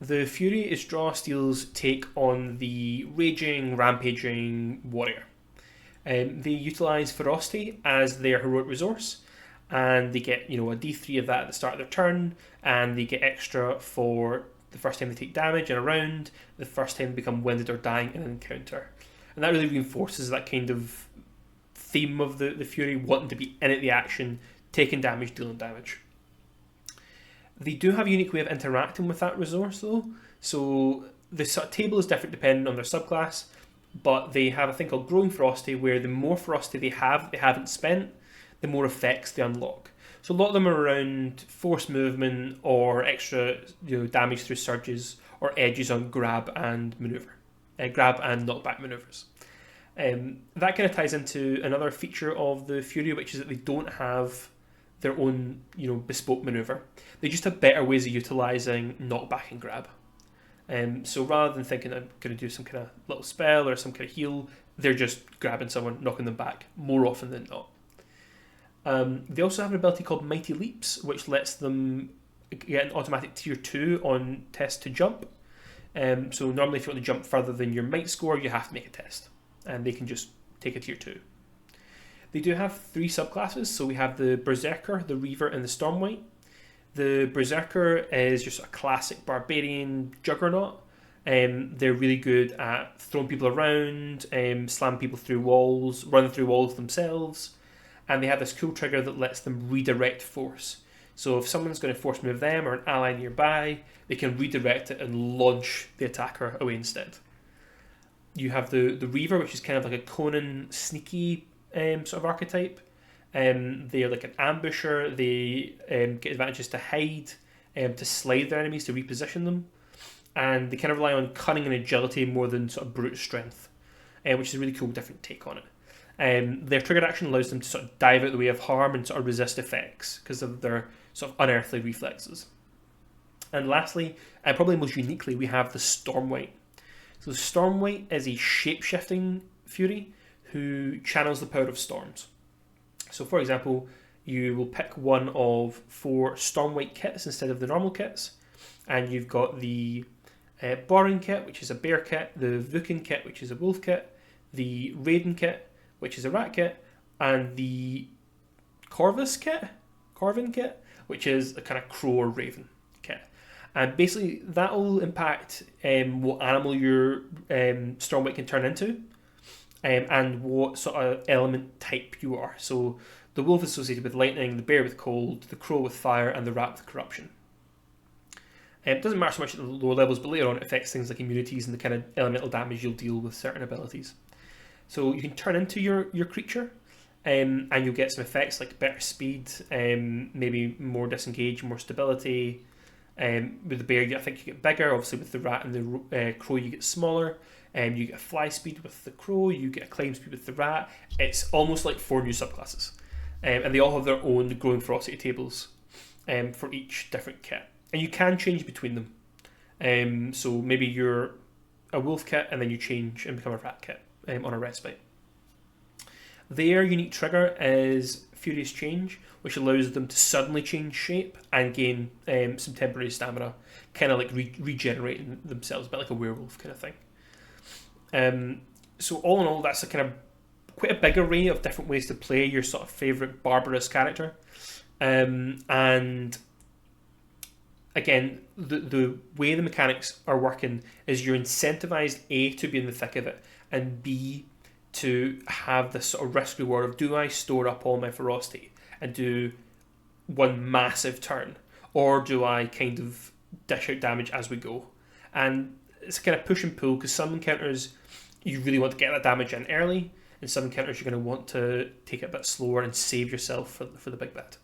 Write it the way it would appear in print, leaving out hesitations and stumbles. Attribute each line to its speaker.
Speaker 1: The Fury is Draw Steel's take on the raging, rampaging warrior. They utilise Ferocity as their heroic resource, and they get a D3 of that at the start of their turn, and they get extra for the first time they take damage in a round, the first time they become winded or dying in an encounter. And that really reinforces that kind of theme of the Fury, wanting to be in at the action, taking damage, dealing damage. They do have a unique way of interacting with that resource though. So the table is different depending on their subclass, but they have a thing called Growing Ferocity, where the more Ferocity they have that they haven't spent, the more effects they unlock. So a lot of them are around force movement or extra damage through surges or edges on grab and maneuver, grab and knockback maneuvers. That kind of ties into another feature of the Fury, which is that they don't have their own bespoke maneuver. They just have better ways of utilising knockback and grab. So rather than thinking I'm going to do some kind of little spell or some kind of heal, they're just grabbing someone, knocking them back more often than not. They also have an ability called Mighty Leaps, which lets them get an automatic tier 2 on test to jump. So normally if you want to jump further than your might score, you have to make a test, and they can just take a tier 2. They do have 3 subclasses, so we have the Berserker, the Reaver, and the Stormwight. The Berserker is just a classic barbarian juggernaut. They're really good at throwing people around, slamming people through walls, running through walls themselves, and they have this cool trigger that lets them redirect force. So if someone's going to force move them or an ally nearby, they can redirect it and launch the attacker away instead. You have the Reaver, which is kind of like a Conan sneaky sort of archetype. They're like an ambusher. They get advantages to hide, to slide their enemies, to reposition them, and they kind of rely on cunning and agility more than sort of brute strength, which is a really cool different take on it. Their triggered action allows them to sort of dive out of the way of harm and sort of resist effects because of their sort of unearthly reflexes. And lastly, and probably most uniquely, we have the Stormwight. So the Stormwight is a shape-shifting Fury who channels the power of storms. So for example, you will pick one of 4 Stormwight kits instead of the normal kits, and you've got the Boring kit, which is a bear kit, the Vukin kit, which is a wolf kit, the Raiden kit, which is a rat kit, and the Corvin kit, which is a kind of crow or raven kit. And basically that will impact what animal your Stormwight can turn into, and what sort of element type you are. So the wolf is associated with lightning, the bear with cold, the crow with fire, and the rat with corruption. It doesn't matter so much at the lower levels, but later on it affects things like immunities and the kind of elemental damage you'll deal with certain abilities. So you can turn into your creature, and you'll get some effects like better speed, maybe more disengage, more stability. With the bear, I think you get bigger. Obviously, with the rat and the crow, you get smaller. You get a fly speed with the crow. You get a climb speed with the rat. It's almost like 4 new subclasses, and they all have their own growing ferocity tables for each different kit, and you can change between them. So maybe you're a wolf kit, and then you change and become a rat kit on a respite. Their unique trigger is Furious Change, which allows them to suddenly change shape and gain some temporary stamina, kind of like regenerating themselves, a bit like a werewolf kind of thing. So all in all, that's a kind of quite a big array of different ways to play your sort of favourite barbarous character. And again, the way the mechanics are working is you're incentivized A, to be in the thick of it, and B, to have this sort of risk reward of, do I store up all my ferocity and do one massive turn, or do I kind of dish out damage as we go? And it's a kind of push and pull, because some encounters you really want to get that damage in early, and some encounters you're going to want to take it a bit slower and save yourself for the big bit.